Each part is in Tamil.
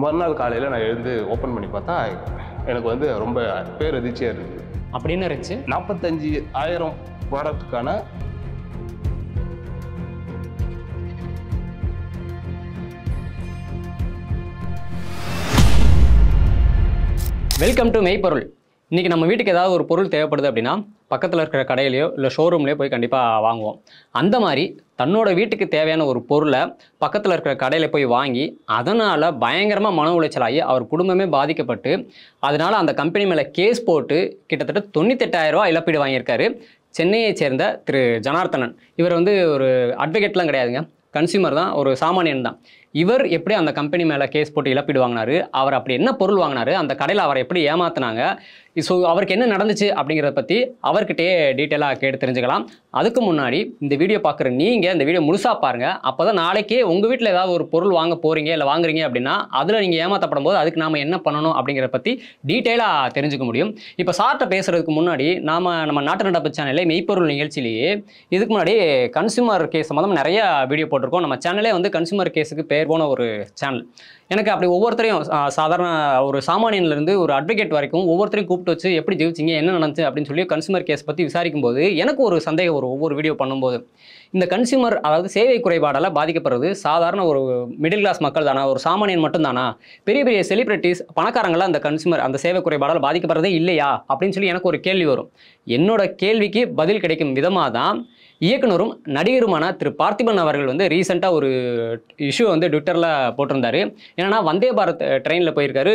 மறுநாள் காலையில் நான் எழுந்து ஓப்பன் பண்ணி பார்த்தா எனக்கு வந்து ரொம்ப பேரதிர்ச்சியாக இருக்குது. அப்படின்னு இருந்துச்சு. 45,000 ப்ராடக்ட்டுக்கான வெல்கம் டு மெய்ப்பொருள். இன்றைக்கி நம்ம வீட்டுக்கு ஏதாவது ஒரு பொருள் தேவைப்படுது அப்படின்னா பக்கத்தில் இருக்கிற கடையிலையோ இல்லை ஷோரூம்லேயோ போய் கண்டிப்பாக வாங்குவோம். அந்த மாதிரி தன்னோட வீட்டுக்கு தேவையான ஒரு பொருளை பக்கத்தில் இருக்கிற கடையில் போய் வாங்கி அதனால் பயங்கரமாக மன உளைச்சலாகி அவர் குடும்பமே பாதிக்கப்பட்டு அதனால் அந்த கம்பெனி மேலே கேஸ் போட்டு கிட்டத்தட்ட 98,000 ரூபா இழப்பீடு வாங்கியிருக்காரு சென்னையை சேர்ந்த திரு ஜனார்த்தனன். இவர் வந்து ஒரு அட்வொகேட்லாம் கிடையாதுங்க, கன்சியூமர் தான், ஒரு சாமானியன் தான். இவர் எப்படி அந்த கம்பெனி மேலே கேஸ் போட்டு இழப்பீடு வாங்கினாரு, அவர் அப்படி என்ன பொருள் வாங்கினாரு, அந்த கடையில் அவரை எப்படி ஏமாத்தினாங்க, ஸோ அவருக்கு என்ன நடந்துச்சு அப்படிங்கிறத பற்றி அவர்கிட்டயே டீட்டெயிலாக கேட்டு தெரிஞ்சுக்கலாம். அதுக்கு முன்னாடி இந்த வீடியோ பார்க்குற நீங்கள் இந்த வீடியோ முழுசாக பாருங்கள். அப்போ தான் நாளைக்கே உங்கள் வீட்டில் ஏதாவது ஒரு பொருள் வாங்க போகிறீங்க இல்லை வாங்குறீங்க அப்படின்னா அதில் நீங்கள் ஏமாற்றப்படும் போது அதுக்கு நாம் என்ன பண்ணணும் அப்படிங்கிறத பற்றி டீட்டெயிலாக தெரிஞ்சுக்க முடியும். இப்போ சார்ட்ட பேசுகிறதுக்கு முன்னாடி நம்ம நாட்டு நடப்பு சேனலில் மெய்ப்பொருள் நிகழ்ச்சியிலேயே இதுக்கு முன்னாடி கன்சியூமர் கேஸ் சம்மந்தம் நிறைய வீடியோ போட்டிருக்கோம். நம்ம சேனலே வந்து கன்சியூமர் கேஸுக்கு பேர் போன ஒரு சேனல். எனக்கு அப்படி ஒவ்வொருத்தரையும் சாதாரண ஒரு சாமானியன்லேருந்து ஒரு அட்வொகேட் வரைக்கும் ஒவ்வொருத்தரையும் கூப்பிட்டு வச்சு எப்படி ஜெயிச்சிங்க, என்ன நடந்துச்சு அப்படின்னு சொல்லி கன்சியூமர் கேஸ் பற்றி விசாரிக்கும் போது எனக்கு ஒரு சந்தேகம் வரும். ஒவ்வொரு வீடியோ பண்ணும்போது இந்த கன்சியூமர் அதாவது சேவை குறைபாடால் பாதிக்கப்படுறது சாதாரண ஒரு மிடில் கிளாஸ் மக்கள் தானா, ஒரு சாமானியன் மட்டும் தானா, பெரிய பெரிய செலிபிரிட்டிஸ் பணக்காரங்களாம் அந்த கன்சியூமர் அந்த சேவை குறைபாடால் பாதிக்கப்படுறதே இல்லையா அப்படின்னு சொல்லி எனக்கு ஒரு கேள்வி வரும். என்னோட கேள்விக்கு பதில் கிடைக்கும் விதமாக தான் இயக்குனரும் நடிகருமான திரு பார்த்திபன் அவர்கள் வந்து ரீசெண்டாக ஒரு இஷ்யூ வந்து ட்விட்டரில் போட்டிருந்தாரு. ஏன்னா வந்தே பாரத் ட்ரெயினில் போயிருக்காரு,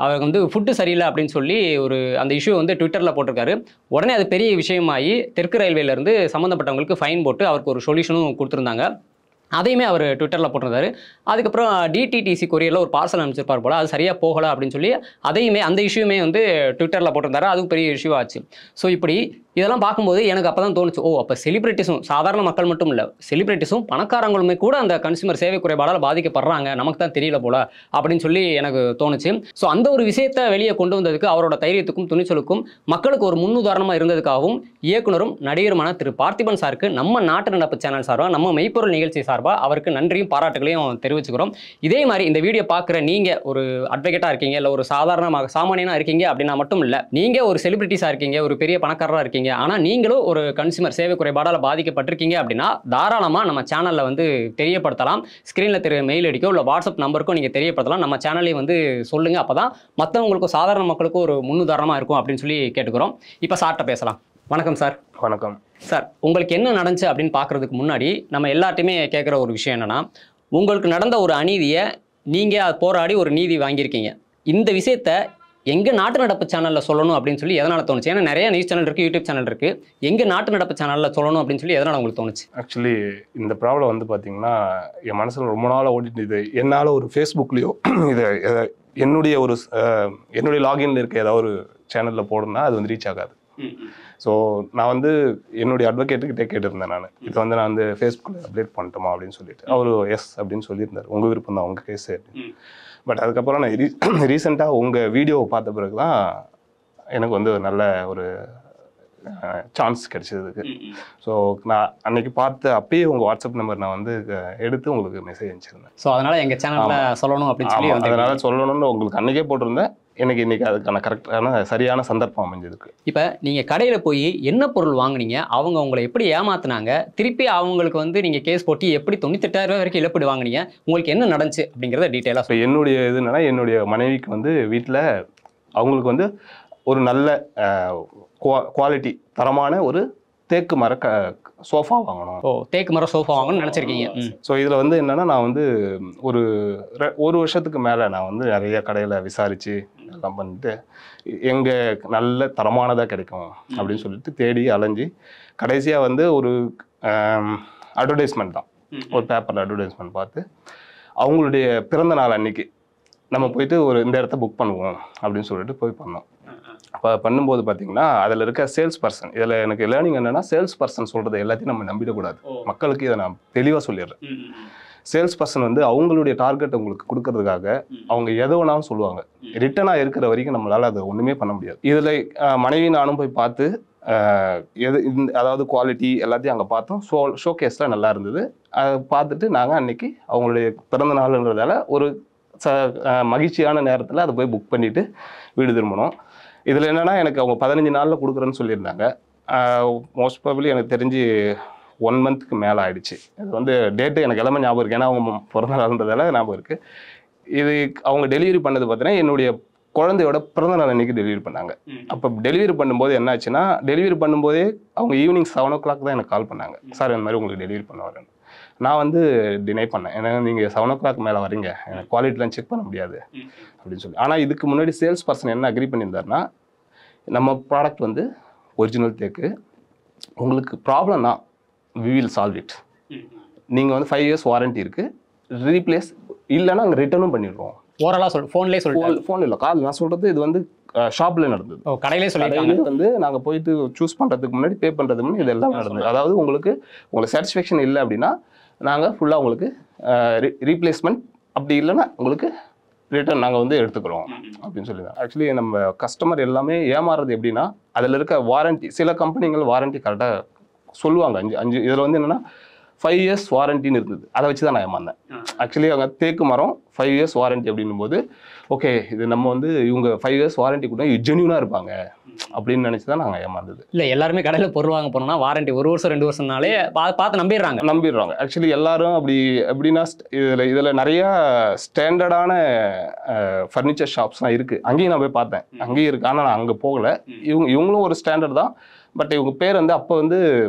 அவர் வந்து ஃபுட்டு சரியில்லை அப்படின்னு சொல்லி ஒரு அந்த இஷ்யூ வந்து ட்விட்டரில் போட்டிருக்காரு. உடனே அது பெரிய விஷயமாகி தெற்கு ரயில்வேலேருந்து சம்மந்தப்பட்டவங்களுக்கு ஃபைன் போட்டு அவருக்கு ஒரு சொல்யூஷனும் கொடுத்துருந்தாங்க. அதையுமே அவர் ட்விட்டரில் போட்டிருந்தாரு. அதுக்கப்புறம் டிடிடிசி கொரியரில் ஒரு பார்சல் அனுப்பிச்சிருப்பார் போல், அது சரியாக போகலை அப்படின்னு சொல்லி அதையுமே அந்த இஷ்யூமே வந்து ட்விட்டரில் போட்டிருந்தாரு. அதுவும் பெரிய இஷ்யூ ஆச்சு. ஸோ இப்படி இதெல்லாம் பார்க்கும்போது எனக்கு அப்போ தான் தோணுச்சு, ஓ அப்போ செலிபிரிட்டிஸும் சாதாரண மக்கள் மட்டும் இல்லை, செலிபிரிட்டிஸும் பணக்காரங்களுமே கூட அந்த கன்சியூமர் சேவை குறைபாடால் பாதிக்கப்படுறாங்க, நமக்கு தான் தெரியல போல அப்படின்னு சொல்லி எனக்கு தோணுச்சு. ஸோ அந்த ஒரு விஷயத்தை வெளியே கொண்டு வந்ததுக்கு அவரோட தைரியத்துக்கும் துணிச்சலுக்கும் மக்களுக்கு ஒரு முன்னுதாரணமாக இருந்ததுக்காகவும் இயக்குனரும் நடிகருமான திரு பார்த்திபன் சாருக்கு நம்ம நாட்டு நடப்பு சேனல் சார்பாக நம்ம மெய்ப்பொருள் நிகழ்ச்சி சார்பாக அவருக்கு நன்றியும் பாராட்டுகளையும் தெரிவிச்சுக்கிறோம். இதே மாதிரி இந்த வீடியோ பார்க்குற நீங்கள் ஒரு அட்வொகேட்டாக இருக்கீங்க, இல்லை ஒரு சாமானியனாக இருக்கீங்க அப்படின்னா மட்டும் இல்லை, நீங்கள் ஒரு செலிபிரிட்டிஸாக இருக்கீங்க, ஒரு பெரிய பணக்காரராக இருக்கீங்க, ஆனால் நீங்களும் ஒரு கன்சியூமர் சேவை குறைபாடால் பாதிக்கப்பட்டிருக்கீங்க அப்படின்னா தாராளமாக நம்ம சேனலில் வந்து தெரியப்படுத்தலாம். ஸ்க்ரீனில் தெரிய மெயில் அடிக்கோ இல்லை வாட்ஸ்அப் நம்பருக்கும் நீங்கள் தெரியப்படுத்தலாம். நம்ம சேனலையும் வந்து சொல்லுங்கள், அப்போ தான் மற்றவங்களுக்கும் சாதாரண மக்களுக்கும் ஒரு முன்னுதாரணமாக இருக்கும் அப்படின்னு சொல்லி கேட்டுக்கிறோம். இப்போ சார்ட்ட பேசலாம். வணக்கம் சார். வணக்கம் சார். உங்களுக்கு என்ன நடந்துச்சு அப்படின்னு பார்க்குறதுக்கு முன்னாடி நம்ம எல்லாத்தையுமே கேட்குற ஒரு விஷயம் என்னென்னா, உங்களுக்கு நடந்த ஒரு அநீதியை நீங்கள் போராடி ஒரு நீதி வாங்கியிருக்கீங்க. இந்த விஷயத்த எங்கள் நாட்டு நடப்பு சேனலில் சொல்லணும் அப்படின்னு சொல்லி எதனால் தோணுச்சு? ஏன்னா நிறைய நியூஸ் சேனல் இருக்குது, யூடியூப் சேனல் இருக்குது, எங்கள் நாட்டு நடப்பு சேனலில் சொல்லணும் அப்படின்னு சொல்லி எதனால் உங்களுக்கு தோணுச்சு? ஆக்சுவலி இந்த ப்ராப்ளம் வந்து பார்த்தீங்கன்னா என் மனசில் ரொம்ப நாளாக ஓடிட்டு இது என்னால் ஒரு ஃபேஸ்புக்லேயோ இதை என்னுடைய லாகின்ல இருக்க ஏதாவது ஒரு சேனலில் போடணும்னா அது வந்து ரீச் ஆகாது. ஸோ நான் வந்து என்னுடைய அட்வொகேட்டுக்கிட்டே கேட்டிருந்தேன், நான் இது வந்து நான் வந்து ஃபேஸ்புக்கில் அப்டேட் பண்ணிட்டோமா அப்படின்னு சொல்லிட்டு. அவர் எஸ் அப்படின்னு சொல்லியிருந்தார், உங்கள் விருப்பம் தான், உங்கள் கேஸு அப்படின்னு. பட் அதுக்கப்புறம் நான் ரீசெண்டாக உங்கள் வீடியோவை பார்த்த பிறகு தான் எனக்கு வந்து நல்ல ஒரு சான்ஸ் கிடைச்சதுக்கு. ஸோ நான் அன்னைக்கு அப்பயே உங்கள் வாட்ஸ்அப் நம்பர் நான் வந்து எடுத்து உங்களுக்கு மெசேஜ் அனுப்பிச்சிருந்தேன். ஸோ அதனால் எங்கள் சேனலில் சொல்லணும் அப்படின்னு சொல்லி அதனால் சொல்லணும்னு உங்களுக்கு அன்றைக்கே போட்டிருந்தேன். இன்றைக்கி அதுக்கான கரெக்டான சரியான சந்தர்ப்பம் அமைஞ்சதுக்கு. இப்போ நீங்கள் கடையில் போய் என்ன பொருள் வாங்குனீங்க, அவங்க உங்களை எப்படி ஏமாத்தினாங்க, திருப்பி அவங்களுக்கு வந்து நீங்கள் கேஸ் போட்டு எப்படி 98,000 ரூபா வரைக்கும் இழப்பீடு வாங்கினீங்க, உங்களுக்கு என்ன நடந்துச்சு அப்படிங்கிறத டீட்டெயிலாக. ஸோ என்னுடைய இது என்னன்னா, என்னுடைய மனைவிக்கு வந்து வீட்டில் அவங்களுக்கு வந்து ஒரு நல்ல குவாலிட்டி தரமான ஒரு தேக்கு மர சோஃபா வாங்கணும். தேக்கு மர சோஃபா வாங்கணும்னு நினச்சிருக்கீங்க. ஸோ இதில் வந்து என்னென்னா, நான் வந்து ஒரு வருஷத்துக்கு மேலே நான் வந்து நிறைய கடையில் விசாரித்து எல்லாம் பண்ணிட்டு எங்கே நல்ல தரமானதாக கிடைக்கும் அப்படின்னு சொல்லிட்டு தேடி அலைஞ்சி கடைசியாக வந்து ஒரு அட்வர்டைஸ்மெண்ட் தான், ஒரு பேப்பரில் அட்வர்டைஸ்மெண்ட் பார்த்து அவங்களுடைய பிறந்த நாள் அன்னைக்கு நம்ம போயிட்டு இந்த இடத்த புக் பண்ணுவோம் அப்படின்னு சொல்லிட்டு போய் பண்ணோம். அப்போ பண்ணும்போது பார்த்தீங்கன்னா அதில் இருக்க சேல்ஸ் பர்சன், இதில் எனக்கு லேர்னிங் என்னென்னா, சேல்ஸ் பர்சன் சொல்கிறது எல்லாத்தையும் நம்ம நம்பிடக்கூடாது. மக்களுக்கு இதை நான் தெளிவாக சொல்லிடுறேன். சேல்ஸ் பர்சன் வந்து அவங்களுடைய டார்கெட் உங்களுக்கு கொடுக்கறதுக்காக அவங்க எதை வேணாலும் சொல்லுவாங்க. ரிட்டனாக இருக்கிற வரைக்கும் நம்மளால் அதை ஒன்றுமே பண்ண முடியாது. இதில் மனைவி நானும் போய் பார்த்து அதாவது குவாலிட்டி எல்லாத்தையும் அங்கே பார்த்தோம். ஷோகேஸில் நல்லா இருந்தது. அதை பார்த்துட்டு நாங்கள் அன்னைக்கு அவங்களுடைய பிறந்த நாள்ன்றதால ஒரு மகிழ்ச்சியான நேரத்தில் அதை போய் புக் பண்ணிவிட்டு வீடு திரும்பணும். இதில் என்னென்னா எனக்கு அவங்க 15 நாளில் கொடுக்குறேன்னு சொல்லியிருந்தாங்க. மோஸ்ட் ப்ராபபிலி எனக்கு தெரிஞ்சு 1 மந்த்துக்கு மேலே ஆயிடுச்சு. இது வந்து டேட்டு எனக்கு எல்லாமே ஞாபகம் இருக்குது, ஏன்னா அவங்க பிறந்த நாள்ன்றதால ஞாபகம் இருக்குது. இது அவங்க டெலிவரி பண்ணது பார்த்தீங்கன்னா என்னுடைய குழந்தையோட பிறந்தநாள் அன்றைக்கி டெலிவரி பண்ணாங்க. அப்போ டெலிவரி பண்ணும்போது என்ன ஆச்சுன்னா, டெலிவரி பண்ணும்போதே அவங்க ஈவினிங் 7 o'clock தான் எனக்கு கால் பண்ணாங்க. சார் இந்த மாதிரி உங்களுக்கு டெலிவரி பண்ண வரேன். நான் வந்து டினை பண்ணேன், ஏன்னா நீங்கள் 7 o'clock மேலே வரீங்க, எனக்கு குவாலிட்டிலாம் செக் பண்ண முடியாது அப்படின்னு சொல்லி. ஆனால் இதுக்கு முன்னாடி சேல்ஸ் பர்சன் என்ன அக்ரி பண்ணியிருந்தாருன்னா, நம்ம ப்ராடக்ட் வந்து ஒரிஜினல் தேக்கு, உங்களுக்கு ப்ராப்ளம்னா வி வில் சால்வ் இட். நீங்கள் வந்து 5 years வாரண்ட்டி இருக்குது, ரீப்ளேஸ் இல்லைன்னா அங்கே ரிட்டர்னும் பண்ணிடுவோம். ஓரலாக ஃபோன்லேயே சொல்லிட்டு ஃபோன் இல்லை, கால் நான் சொல்கிறது இது வந்து ஷாப்பில் நடந்தது. கடையிலே கடையிலே வந்து நாங்கள் போயிட்டு சூஸ் பண்ணுறதுக்கு முன்னாடி பே பண்ணுறதுக்கு முன்னாடி இதெல்லாம் நடந்தது. அதாவது உங்களுக்கு சாட்டிஸ்ஃபேக்ஷன் இல்லை அப்படின்னா நாங்கள் ஃபுல்லாக உங்களுக்கு ரீப்ளேஸ்மெண்ட், அப்படி இல்லைன்னா உங்களுக்கு ரிட்டர்ன் நாங்கள் வந்து எடுத்துக்கிறோம் அப்படின்னு சொல்லி தான். ஆக்சுவலி நம்ம கஸ்டமர் எல்லாமே ஏமாறுறது எப்படின்னா, அதில் இருக்க வாரண்ட்டி, சில கம்பெனிகள் வாரண்ட்டி கரெக்டாக சொல்லுவாங்க 5 இதில் வந்து என்னென்னா 5 years வாரண்டின்னு இருந்தது. அதை வச்சு தான் நான் ஏமாந்தேன். ஆக்சுவலி அவங்க தேக்கு மரம் 5 years வாரண்ட்டி அப்படின்னும் போது ஓகே இது நம்ம வந்து இவங்க 5 years வாரண்ட்டி கூட ஜென்யூனாக இருப்பாங்க அப்படின்னு நினச்சி தான் நாங்கள் ஏமாந்தது. இல்லை எல்லாருமே கடையில் பொருள் வாங்க போனோம்னா வாரண்ட்டி 1 வருஷம் 2 வருஷம்னாலே பார்த்து நம்பிடுறாங்க. ஆக்சுவலி எல்லாரும் எப்படின்னா இதில் நிறையா ஸ்டாண்டர்டான ஃபர்னிச்சர் ஷாப்ஸ்லாம் இருக்குது. அங்கேயும் நான் போய் பார்த்தேன், அங்கேயும் இருக்குது. ஆனால் நான் அங்கே போகலை. இவங்களும் ஒரு ஸ்டாண்டர்ட் தான், பட் இவங்க பேர் வந்து அப்போ வந்து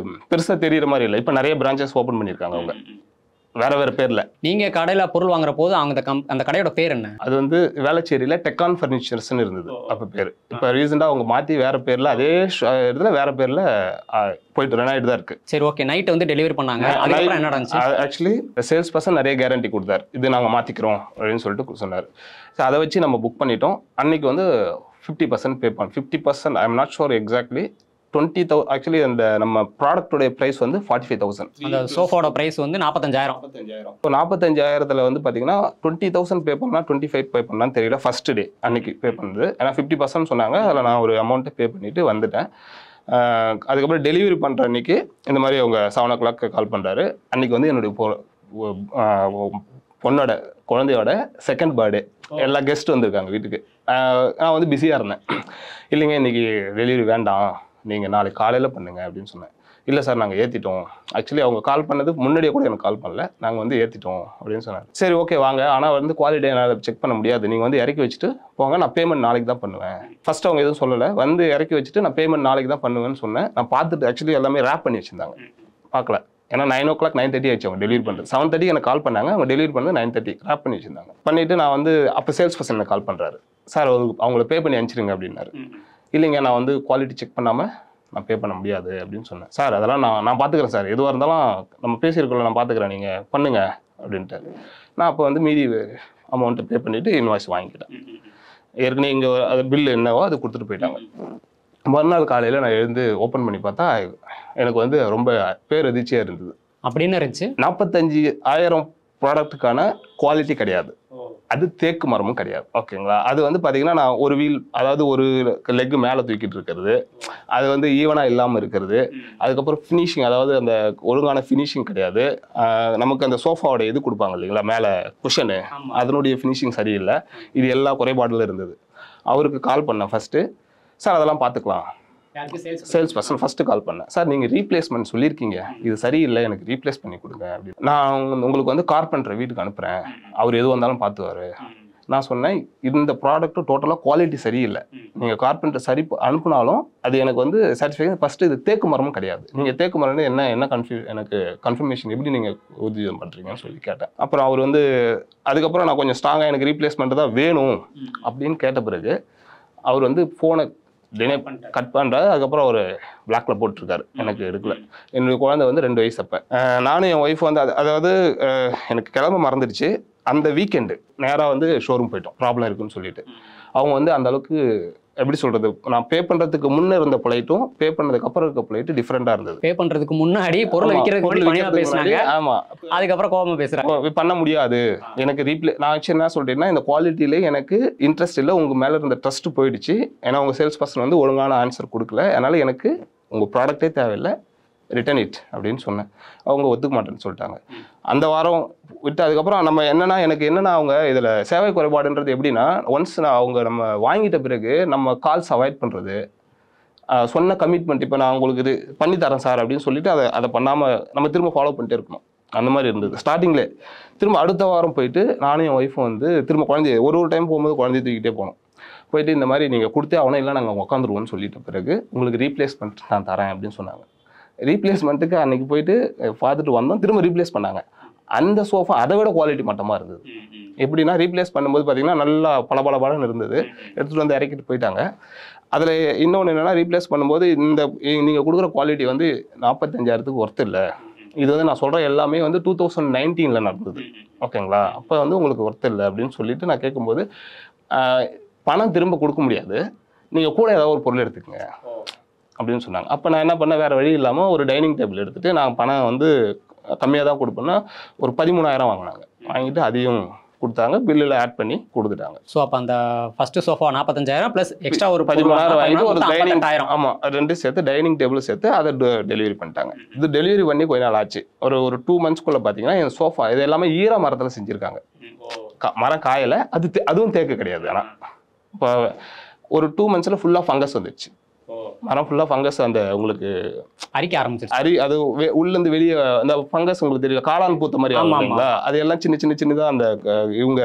பெருசாக தெரிகிற மாதிரி இல்லை. இப்போ நிறைய பிரான்ச்சஸ் ஓப்பன் பண்ணியிருக்காங்க அவங்க வேறு பேரில். நீங்கள் கடையில் பொருள் வாங்குற போது அந்த கடையோட பேர் என்ன? அது வந்து வேளச்சேரியில் டெக்கான் ஃபர்னிச்சர்ஸ்னு இருந்தது அப்போ பேர். இப்போ ரீசெண்டாக அவங்க மாற்றி வேறு பேரில் அதே இதில் வேறு பேரில் போயிட்டு ரன் ஆகிட்டு தான் இருக்குது. சரி, ஓகே. நைட்டு வந்து டெலிவரி பண்ணாங்க, அதுக்கப்புறம் என்ன நடந்துச்சு? ஆக்சுவலி சேல்ஸ் பர்சன் நிறைய கேரண்டி கொடுத்தாரு, இது நாங்கள் மாற்றிக்கிறோம் அப்படின்னு சொல்லிட்டு சொன்னார். ஸோ அதை வச்சு நம்ம புக் பண்ணிட்டோம். அன்றைக்கி வந்து 50% பே பண்ண 50%, I am not sure exactly 20,000. Actually அந்த நம்ம ப்ராடக்டோடைய ப்ரைஸ் வந்து 45,000. அந்த சோஃபாவோட ப்ரைஸ் வந்து 45,000. இப்போ 45,000 வந்து பார்த்தீங்கன்னா 20,000 பே பண்ணால் 25 பே பண்ணான்னு தெரியல. ஃபர்ஸ்ட் டே அன்னைக்கு பே பண்ணுறது, ஏன்னா 50% சொன்னாங்க. அதில் நான் ஒரு அமௌண்ட்டை பே பண்ணிவிட்டு வந்துட்டேன். அதுக்கப்புறம் டெலிவரி பண்ணுற அன்றைக்கி இந்த மாதிரி அவங்க 7 o'clock கால் பண்ணுறாரு. அன்றைக்கி வந்து என்னுடைய பொண்ணோட குழந்தையோட 2nd பர்த்டே. எல்லா கெஸ்ட் வந்திருக்காங்க வீட்டுக்கு. நான் வந்து பிஸியாக இருந்தேன். இல்லைங்க இன்றைக்கி டெலிவரி வேண்டாம், நீங்கள் நாளைக்கு காலையில் பண்ணுங்கள் அப்படின்னு சொன்னேன். இல்லை சார் நாங்கள் ஏற்றிட்டோம். ஆக்சுவலி அவங்க கால் பண்ணது முன்னாடியே கூட எனக்கு கால் பண்ணல, நாங்கள் வந்து ஏற்றிட்டோம் அப்படின்னு சொன்னார். சரி ஓகே வாங்க, ஆனால் வந்து குவாலிட்டி என்னால் செக் பண்ண முடியாது, நீங்கள் வந்து இறக்கி வச்சுட்டு போங்க, நான் பேமெண்ட் நாளைக்கு தான் பண்ணுவேன். ஃபர்ஸ்ட் அவங்க எதுவும் சொல்லலை, வந்து இறக்கி வச்சுட்டு நான் பேமெண்ட் நாளைக்கு தான் பண்ணுவேன்னு சொன்னேன். நான் பார்த்துட்டு ஆக்சுவலி எல்லாமே ரேப் பண்ணி வச்சுருந்தாங்க, பார்க்கல. ஏன்னா 9 o'clock 9:30 ஆச்சு அவங்க டெலிவரி பண்ணுறது. 7:30 எனக்கு கால் பண்ணாங்க, அவங்க டெலிவரி பண்ணது 9:30 ரேப் பண்ணி வச்சுருந்தாங்க. பண்ணிவிட்டு நான் வந்து அப்போ சேல்ஸ் பர்சன் கால் பண்ணுறாரு. சார் அவங்கள பே பண்ணி அனுப்பிச்சிருங்க அப்படின்னாரு. இல்லைங்க நான் வந்து குவாலிட்டி செக் பண்ணாமல் நான் பே பண்ண முடியாது அப்படின்னு சொன்னேன். சார் அதெல்லாம் நான் பார்த்துக்கிறேன் சார், எதுவாக இருந்தாலும் நம்ம பேசியிருக்கோம்ல, நான் பார்த்துக்கிறேன், நீங்கள் பண்ணுங்க அப்படின்ட்டு. நான் அப்போ வந்து மீதி அமௌண்ட்டை பே பண்ணிவிட்டு இன்வாய்ஸ் வாங்கிக்கிட்டேன். ஏற்கனவே இங்கே அது பில் என்னவோ அது கொடுத்துட்டு போயிட்டாங்க. மறுநாள் காலையில் நான் எழுந்து ஓப்பன் பண்ணி பார்த்தா எனக்கு வந்து ரொம்ப பேரதிர்ச்சியாக இருந்தது. அப்படின்னு இருந்துச்சு. 45,000 ப்ராடக்ட்டுக்கான குவாலிட்டி கிடையாது, அது தேக்கு மரமும் கிடையாது. ஓகேங்களா? அது வந்து பார்த்தீங்கன்னா நான் ஒரு வீல், அதாவது ஒரு லெக் மேலே தூக்கிட்டு இருக்கிறது, அது வந்து ஈவனாக இல்லாமல் இருக்கிறது. அதுக்கப்புறம் ஃபினிஷிங், அதாவது அந்த ஒழுங்கான ஃபினிஷிங் கிடையாது. நமக்கு அந்த சோஃபாவோட இது கொடுப்பாங்க இல்லைங்களா மேலே குஷனு, அதனுடைய ஃபினிஷிங் சரியில்லை. இது எல்லா குறைபாடில் இருந்தது. அவருக்கு கால் பண்ணேன் ஃபஸ்ட்டு. சார் அதெல்லாம் பார்த்துக்கலாம். சேல்ஸ் பர்சன் ஃபஸ்ட்டு கால் பண்ணேன். சார் நீங்கள் ரீப்ளேஸ்மெண்ட் சொல்லியிருக்கீங்க, இது சரியில்லை, எனக்கு ரீப்ளேஸ் பண்ணி கொடுங்க அப்படின்னு. நான் உங்களுக்கு வந்து கார்பெண்டரை வீட்டுக்கு அனுப்புகிறேன், அவர் எது வந்தாலும் பார்த்துவார். நான் சொன்னேன் இந்த ப்ராடக்ட்டு டோட்டலாக குவாலிட்டி சரியில்லை, நீங்கள் கார்பெண்டர் சரி அனுப்புனாலும் அது எனக்கு வந்து சாட்டிஸ்ஃபேக்ஷன். ஃபஸ்ட்டு இது தேக்கு மரமும் கிடையாது, நீங்கள் தேக்கு மரம் என்ன எனக்கு கன்ஃபர்மேஷன் எப்படி நீங்கள் உறுதியம் பண்ணுறீங்கன்னு சொல்லி கேட்டேன். அப்புறம் அவர் வந்து அதுக்கப்புறம் நான் கொஞ்சம் ஸ்ட்ராங்காக எனக்கு ரீப்ளேஸ்மெண்ட் தான் வேணும் அப்படின்னு கேட்ட பிறகு அவர் வந்து ஃபோனை கட் பண்ணுறாரு. அதுக்கப்புறம் ஒரு பிளாக்ல போட்டிருக்காரு, எனக்கு எடுக்கல. என்னுடைய குழந்தை வந்து 2 வயசு. அப்போ நானும் என் ஒய்ஃப் வந்து அதாவது எனக்கு கிளம்ப மறந்துடுச்சு. அந்த வீக்கெண்டு நேராக வந்து ஷோரூம் போயிட்டோம், ப்ராப்ளம் இருக்குன்னு சொல்லிட்டு. அவங்க வந்து அந்த அளவுக்கு எப்படி சொல்கிறது, நான் பே பண்ணுறதுக்கு முன்னே இருந்த பிளைட்டும் பே பண்ணதுக்கு அப்புறம் இருக்க பிளைட்டு டிஃப்ரெண்டாக இருந்தது. பே பண்ணுறதுக்கு முன்னாடி பொருளை விற்கிறதுக்கு பேசுனாங்க, ஆமாம், அதுக்கப்புறம் கோபமாக பேசுகிறேன், பண்ண முடியாது எனக்கு நான் ஆக்சுவலி என்ன சொல்லிட்டேன்னா இந்த குவாலிட்டியிலே எனக்கு இன்ட்ரெஸ்ட் இல்லை, உங்கள் மேலே இருந்த ட்ரஸ்ட்டு போயிடுச்சு. ஏன்னா உங்கள் சேல்ஸ் பர்சன் வந்து ஒழுங்கான ஆன்சர் கொடுக்கல, அதனால் எனக்கு உங்கள் ப்ராடக்டே தேவையில்லை, ரிட்டன் இட் அப்படின்னு சொன்னேன். அவங்க ஒத்துக்க மாட்டேன்னு சொல்லிட்டாங்க. அந்த வாரம் விட்டு அதுக்கப்புறம் நம்ம எனக்கு என்னென்னா அவங்க இதில் சேவை குறைபாடுன்றது எப்படின்னா ஒன்ஸ் அவங்க நம்ம வாங்கிட்ட பிறகு நம்ம கால்ஸ் அவாய்ட் பண்ணுறது, சொன்ன கமிட்மெண்ட் இப்போ நான் உங்களுக்கு இது பண்ணித்தரேன் சார் அப்படின்னு சொல்லிட்டு அதை பண்ணாமல் நம்ம திரும்ப ஃபாலோ பண்ணிட்டே இருக்கணும். அந்த மாதிரி இருந்தது ஸ்டார்டிங்லேயே. திரும்ப அடுத்த வாரம் போயிட்டு நானும் என் ஒய்ஃபும் வந்து திரும்ப குழந்தைய ஒரு டைம் போகும்போது குழந்தைய தூக்கிட்டே போனோம். போயிட்டு இந்த மாதிரி நீங்கள் கொடுத்தே ஆகணும், இல்லை நாங்கள் உட்காந்துருவோம்னு சொல்லிட்ட பிறகு உங்களுக்கு ரீப்ளேஸ்மெண்ட் நான் தரேன் அப்படின்னு சொன்னாங்க. ரீப்ளேஸ்மெண்ட்டுக்கு அன்றைக்கி போயிட்டு பார்த்துட்டு வந்தோம். திரும்ப ரீப்ளேஸ் பண்ணாங்க. அந்த சோஃபா அதை விட குவாலிட்டி மட்டமாக இருந்தது. எப்படின்னா ரீப்ளேஸ் பண்ணும்போது பார்த்தீங்கன்னா நல்லா பலன்னு இருந்தது. எடுத்துகிட்டு வந்து இறக்கிட்டு போயிட்டாங்க. அதில் இன்னொன்று என்னென்னா ரீப்ளேஸ் பண்ணும்போது நீங்கள் கொடுக்குற குவாலிட்டி வந்து 45,000க்கு ஒர்த் இல்லை. இது வந்து நான் சொல்கிற எல்லாமே வந்து 2019 நடந்தது. ஓகேங்களா? அப்போ வந்து உங்களுக்கு ஒர்த் இல்லை அப்படின்னு சொல்லிட்டு நான் கேட்கும்போது பணம் திரும்ப கொடுக்க முடியாது, நீங்கள் கூட ஏதாவது ஒரு பொருள் எடுத்துக்கங்க அப்படின்னு சொன்னாங்க. அப்போ நான் என்ன பண்ணேன், வேறு வழி இல்லாமல் ஒரு டைனிங் டேபிள் எடுத்துகிட்டு நான் பணம் வந்து கம்மியாக தான் கொடுப்பேன்னா ஒரு 13,000 வாங்கினாங்க. வாங்கிட்டு அதையும் கொடுத்தாங்க, பில்லில் ஆட் பண்ணி கொடுத்துட்டாங்க. ஸோ அப்போ அந்த ஃபர்ஸ்ட் சோஃபா 45,000 ப்ளஸ் எக்ஸ்ட்ரா ஒரு 13,000 வாங்கிட்டு ஒரு டைனிங், ஆமாம் 2 சேர்த்து டைனிங் டேபிள் சேர்த்து அதை டெலிவரி பண்ணிட்டாங்க. இது டெலிவரி பண்ணி கொஞ்ச நாள் ஆச்சு. ஒரு 2 monthsக்குள்ளே பார்த்தீங்கன்னா என் சோஃபா இது எல்லாமே ஈர மரத்தில் செஞ்சுருக்காங்க. மரம் காயலை, அதுவும் தேக்கு கிடையாது. ஆனால் இப்போ ஒரு 2 monthsல ஃபுல்லாக ஃபங்கஸ் வந்துடுச்சு. மரம் ஃபுல்லாக ஃபங்கஸ் அந்த உங்களுக்கு அரிக்க ஆரம்பிச்சிருச்சு. அது உள்ளேருந்து வெளியே அந்த ஃபங்கஸ் உங்களுக்கு தெரியல, காளான் பூத்த மாதிரி ஆகுங்களா, அது எல்லாம் சின்னதாக அந்த இவங்க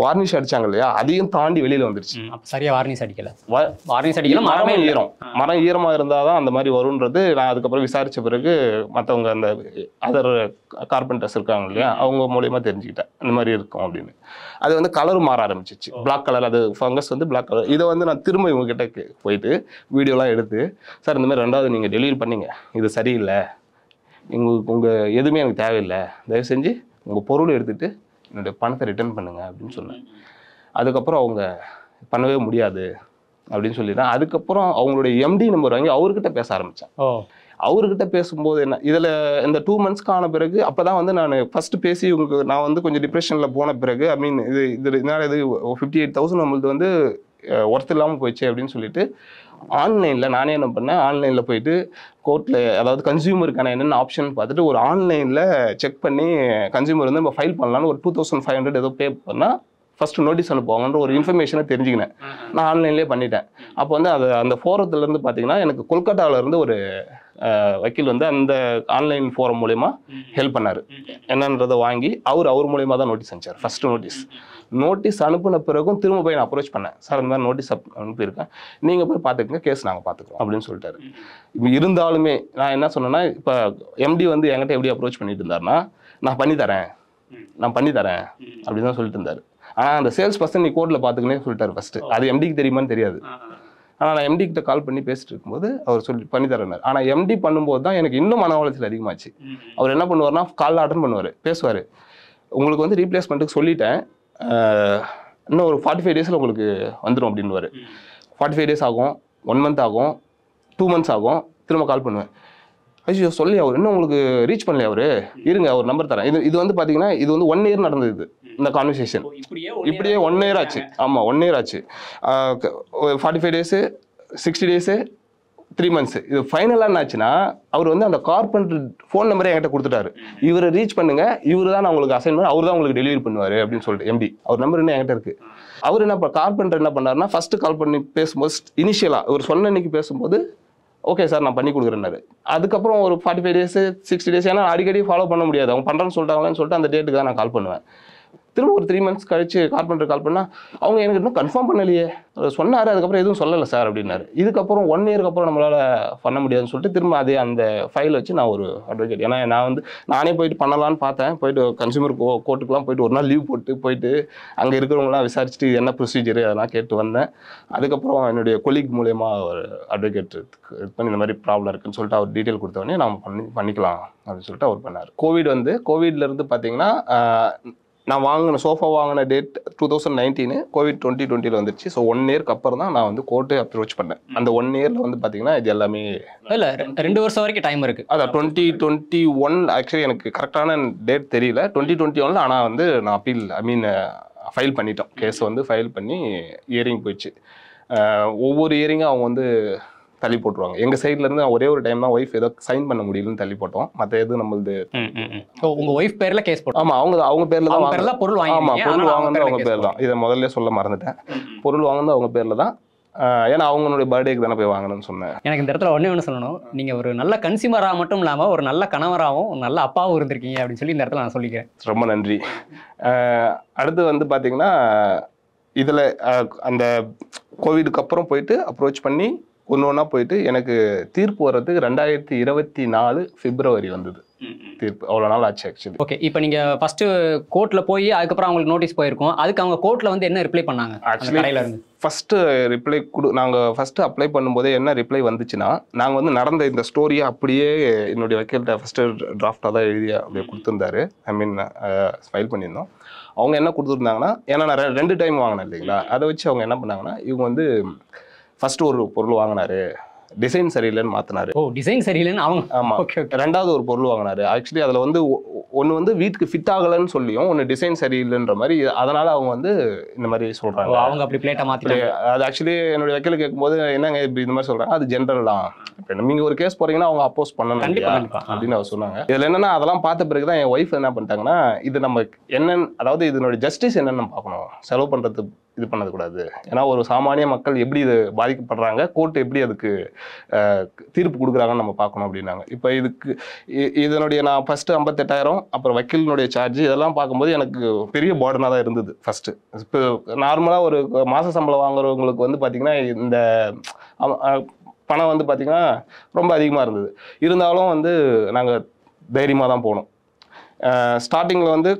வார்னிஷ் அடிச்சாங்க இல்லையா, அதையும் தாண்டி வெளியில வந்துருச்சு. சரியா வார்னிஷ் அடிக்கல, மரம் ஈரமாக இருந்தால் தான் அந்த மாதிரி வரும்ன்றது நான் அதுக்கப்புறம் விசாரித்த பிறகு மற்றவங்க அந்த அதர் கார்பெண்டர்ஸ் இருக்காங்க இல்லையா, அவங்க மூலியமாக தெரிஞ்சுக்கிட்டேன் இந்த மாதிரி இருக்கும் அப்படின்னு. அது வந்து கலர் மாற ஆரம்பிச்சிச்சு, பிளாக் கலர். அது ஃபங்கஸ் வந்து பிளாக் கலர். இதை வந்து நான் திரும்ப இவங்க கிட்ட போயிட்டு வீடியோலாம் எடுத்து, சார் இந்த மாதிரி 2வது நீங்கள் டெலிவரி பண்ணீங்க, இது சரியில்லை, உங்கள் எதுவுமே எனக்கு தேவையில்லை, தயவு செஞ்சு உங்கள் பொருளை எடுத்துகிட்டு என்னுடைய பணத்தை ரிட்டர்ன் பண்ணுங்க அப்படின்னு சொன்னேன். அதுக்கப்புறம் அவங்க பண்ணவே முடியாது அப்படின்னு சொல்லிட்டேன். அதுக்கப்புறம் அவங்களுடைய எம்டி நம்பர் வாங்கி அவர்கிட்ட பேச ஆரம்பித்தேன். அவர்கிட்ட பேசும்போது என்ன இதில் இந்த 2 monthsக்கு ஆன பிறகு அப்போ தான் வந்து நான் ஃபஸ்ட்டு பேசி இவங்களுக்கு நான் வந்து கொஞ்சம் டிப்ரெஷனில் போன பிறகு ஐ மீன் இது இதனால் இது 58,000 நம்மளுது வந்து ஒர்த் இல்லாமல் போயிடுச்சு அப்படின்னு சொல்லிட்டு ஆன்லைனில் நானே என்ன பண்ணேன், ஆன்லைனில் போயிட்டு கோர்ட்டில் அதாவது கன்சியூமருக்கான என்னென்ன ஆப்ஷன் பார்த்துட்டு ஒரு ஆன்லைனில் செக் பண்ணி கன்சியூமர் வந்து நம்ம ஃபைல் பண்ணலான்னு ஒரு 2,500 ஏதோ பே பண்ணால் ஃபஸ்ட்டு நோட்டீஸ் அனுப்புவாங்கன்ற ஒரு இன்ஃபர்மேஷனை தெரிஞ்சுக்கினேன். நான் ஆன்லைன்லேயே பண்ணிட்டேன். அப்போ வந்து அந்த ஃபோரத்துலேருந்து பார்த்தீங்கன்னா எனக்கு கொல்கட்டாவிலேருந்து ஒரு வக்கீல் வந்து அந்த ஆன்லைன் ஃபோரம் மூலயமா ஹெல்ப் பண்ணார். என்னன்றதை வாங்கி அவர் மூலயமா தான் நோட்டீஸ் அனுப்பிச்சார். ஃபஸ்ட்டு நோட்டீஸ் அனுப்பின பிறகும் திரும்ப போய் நான் அப்ரோச் பண்ணேன். சார் இந்த மாதிரி நோட்டீஸ் அனுப்பியிருக்கேன், நீங்கள் போய் பார்த்துக்கங்க, கேஸ் நாங்கள் பார்த்துக்குறோம் அப்படின்னு சொல்லிட்டாரு. இப்போ இருந்தாலுமே நான் என்ன சொன்னேன்னா, இப்போ எம்டி வந்து என்கிட்ட எப்படி அப்ரோச் பண்ணிட்டு இருந்தாருன்னா, நான் பண்ணித்தரேன் அப்படின்னு தான் சொல்லிட்டு இருந்தார். ஆனால் அந்த சேல்ஸ் பர்சன் நீ கோர்ட்டில் பார்த்துக்கனே சொல்லிட்டாரு ஃபஸ்ட்டு. அது எம்டிக்கு தெரியுமான்னு தெரியாது. ஆனால் நான் எம்டி கிட்ட கால் பண்ணி பேசிட்டு இருக்கும்போது அவர் சொல்லி பண்ணித்தரேன்னார். ஆனால் எம்டி பண்ணும்போது தான் எனக்கு இன்னும் மன உளைச்சல் அதிகமாச்சு. அவர் என்ன பண்ணுவார்னா, காலில் அட்டன் பண்ணுவார், பேசுவார், உங்களுக்கு வந்து ரீப்ளேஸ்மெண்ட்டுக்கு சொல்லிட்டேன், இன்னும் ஒரு 45 daysல உங்களுக்கு வந்துடும் அப்படின்வார். 45 days ஆகும், 1 month ஆகும், 2 months ஆகும், திரும்ப கால் பண்ணுவேன். ஐயோ சொல்லி அவர் இன்னும் உங்களுக்கு ரீச் பண்ணல, அவர் இருங்க அவர் நம்பர் தரேன். இது வந்து பார்த்தீங்கன்னா இது வந்து 1 year நடந்தது இந்த கான்வர்சேஷன். இப்படியே 1 year ஆச்சு. ஆமாம் 1 year ஆச்சு. 45 days, 60 days, 3 months. இது ஃபைனலாக என்ன ஆச்சுன்னா, அவர் வந்து அந்த கார்பெண்டர் ஃபோன் நம்பரே என்கிட்ட கொடுத்துட்டாரு. இவரை ரீச் பண்ணுங்க, இவர் தான் நான் உங்களுக்கு அசைன் பண்ணி அவர் தான் உங்களுக்கு டெலிவரி பண்ணுவார் அப்படின்னு சொல்லிட்டு எம்டி அவர் நம்பர் இன்னும் என்கிட்ட இருக்கு. அவர் என்ன கார்பெண்டர் என்ன பண்ணாருன்னா, ஃபர்ஸ்ட் கால் பண்ணி பேசும்போது இனிஷியலாக இவர் சொன்ன அன்னைக்கு பேசும்போது ஓகே சார் நான் பண்ணி கொடுக்குறேன்னாரு. அதுக்கப்புறம் ஒரு 45 days, 60 days, ஏன்னா அடிக்கடி ஃபாலோ பண்ண முடியாது, அவங்க பண்ணுறேன்னு சொல்லிட்டாங்களான்னு சொல்லிட்டு அந்த டேட்டுக்கு தான் நான் கால் பண்ணுவேன். திரும்ப ஒரு 3 months கழிச்சு கார்பெண்டர் கால் பண்ணால் அவங்க எனக்கு இன்னும் கன்ஃபார்ம் பண்ணலையே, சொன்னார், அதுக்கப்புறம் எதுவும் சொல்லலை சார் அப்படின்னாரு. இதுக்கப்புறம் 1 yearக்கு அப்புறம் நம்மளால் பண்ண முடியாதுன்னு சொல்லிட்டு திரும்ப அதே அந்த ஃபைல் வச்சு நான் ஒரு அட்வொகேட், ஏன்னா நான் வந்து நானே போயிட்டு பண்ணலான்னு பார்த்தேன். போயிட்டு கன்சியூமர் கோர்ட்டுக்குலாம் போயிட்டு ஒரு நாள் லீவ் போட்டு அங்கே இருக்கிறவங்களாம் விசாரிச்சுட்டு என்ன ப்ரொசீஜர் அதெல்லாம் கேட்டு வந்தேன். அதுக்கப்புறம் என்னுடைய கொலீக் மூலயமா ஒரு அட்வொகேட் இது பண்ணி இந்த மாதிரி ப்ராப்ளம் இருக்குன்னு சொல்லிட்டு அவர் டீட்டெயில் கொடுத்தவொடனே நம்ம பண்ணிக்கலாம் அப்படின்னு சொல்லிட்டு அவர் பண்ணார். கோவிட்லேருந்து பார்த்தீங்கன்னா நான் சோஃபா வாங்கின டேட் 2019, கோவிட் 2020 வந்துருச்சு. ஸோ 1 yearக்கு அப்புறம் தான் நான் வந்து கோர்ட்டு அப்ரோச் பண்ணேன். அந்த 1 yearல வந்து பார்த்தீங்கன்னா இது எல்லாமே இல்லை 2 வருஷம் வரைக்கும் டைம் இருக்குது. அதான் 2021 ஆக்சுவலி எனக்கு கரெக்டான டேட் தெரியல, 2021. ஆனால் வந்து நான் ஃபைல் பண்ணிட்டோம். கேஸ் வந்து ஃபைல் பண்ணி இயரிங் போயிடுச்சு. ஒவ்வொரு இயரிங்கும் அவங்க வந்து தள்ளி போட்டுருவாங்க. எங்கள் சைட்லேருந்து ஒரே ஒரு டைம் தான் ஒய்ஃப் ஏதோ சைன் பண்ண முடியலன்னு தள்ளி போட்டோம். மற்ற எது நம்மளது உங்க ஒய்ஃப் பேர்ல கேஸ் போட்டோம். ஆமாம், அவங்க பேரில் தான் பேர்ல பொருள் வாங்கி. ஆமாம், பொருள் வாங்கினது அவங்க பேர் தான். இதை முதல்ல சொல்ல மறந்துட்டேன். பொருள் வாங்கினது அவங்க பேரில் தான். ஏன்னா அவங்களுடைய பர்த்டேக்கு தானே போய் வாங்கணும்னு சொன்னேன். எனக்கு இந்த இடத்துல ஒண்ணே ஒன்று சொல்லணும். நீங்க ஒரு நல்ல கன்சியூமராக மட்டும் இல்லாம ஒரு நல்ல கணவராகவும் நல்ல அப்பாவும் இருந்திருக்கீங்க அப்படின்னு சொல்லி இந்த இடத்துல நான் சொல்லிக்கிறேன். ரொம்ப நன்றி. அடுத்து வந்து பார்த்தீங்கன்னா இதில் அந்த கோவிடுக்கு அப்புறம் போயிட்டு அப்ரோச் பண்ணி ஒன்று ஒன்றா போயிட்டு எனக்கு தீர்ப்பு வர்றதுக்கு 2024 பிப்ரவரி வந்தது தீர்ப்பு. அவ்வளோ நாள் ஆச்சு ஆக்சுவலி. ஓகே, இப்போ நீங்கள் ஃபஸ்ட்டு கோர்ட்டில் போய் அதுக்கப்புறம் அவங்களுக்கு நோட்டீஸ் போயிருக்கோம். அதுக்கு அவங்க கோர்ட்டில் வந்து என்ன ரிப்ளை பண்ணாங்க? ஆக்சுவலி ஃபஸ்ட்டு ரிப்ளை நாங்கள் ஃபஸ்ட்டு அப்ளை பண்ணும்போதே என்ன ரிப்ளை வந்துச்சுன்னா, நாங்கள் வந்து நடந்த இந்த ஸ்டோரியை அப்படியே என்னுடைய வக்கீல்கிட்ட ஃபஸ்ட்டு டிராஃப்டாக தான் எழுதி அப்படியே கொடுத்துருந்தாரு. ஐ மீன் ஃபைல் பண்ணியிருந்தோம். அவங்க என்ன கொடுத்துருந்தாங்கன்னா, ஏன்னா நான் 2 டைம் வாங்கினேன் இல்லைங்களா, அதை வச்சு அவங்க என்ன பண்ணாங்கன்னா, இவங்க வந்து ஃபஸ்ட்டு ஒரு பொருள் வாங்கினாரு, டிசைன் சரியில்லைன்னு மாற்றினாரு. ஓ, டிசைன் சரியில்லைன்னு அவங்க. ஆமாம், ஓகே. ரெண்டாவது ஒரு பொருள் வாங்கினாரு. ஆக்சுவலி அதில் வந்து ஒன்று வந்து வீட்டுக்கு ஃபிட் ஆகலைன்னு சொல்லியும் ஒன்று டிசைன் சரியில்லைன்ற மாதிரி, அதனால் அவங்க வந்து இந்த மாதிரி சொல்கிறாங்க. அவங்க அப்படி பிளேட்டை மாற்றி. அது ஆக்சுவலி என்னுடைய வக்கீல் கேட்கும்போது என்னங்க இப்படி இந்த மாதிரி சொல்கிறாங்க, அது ஜென்ரல் தான். இப்போ நீங்கள் ஒரு கேஸ் போகிறீங்கன்னா அவங்க அப்போஸ் பண்ணணும் அப்படின்னு அவர் சொன்னாங்க. இதில் என்னென்னா, அதெல்லாம் பார்த்த பிறகு தான் என் ஒய்ஃப் என்ன பண்ணிட்டாங்கன்னா, இது நம்ம என்னென்னு, அதாவது இதனுடைய ஜஸ்டிஸ் என்னென்னு பார்க்கணும், செலவு பண்ணுறது இது பண்ணக்கூடாது. ஏன்னா ஒரு சாமானிய மக்கள் எப்படி இது பாதிக்கப்படுறாங்க, கோர்ட் எப்படி அதுக்கு தீர்ப்பு கொடுக்குறாங்கன்னு நம்ம பார்க்கணும் அப்படின்னாங்க. இப்போ இதனுடைய நான் ஃபஸ்ட்டு 58,000, அப்புறம் வக்கீலினுடைய சார்ஜ், இதெல்லாம் பார்க்கும்போது எனக்கு பெரிய பார்டனாக தான் இருந்தது ஃபஸ்ட்டு. இப்போ நார்மலாக ஒரு மாத சம்பளம் வாங்குறவங்களுக்கு வந்து பார்த்திங்கன்னா இந்த பணம் வந்து பார்த்திங்கன்னா ரொம்ப அதிகமாக இருந்தது. இருந்தாலும் வந்து நாங்கள் தைரியமாக தான் போனோம். ஸ்டார்டிங்கில் வந்து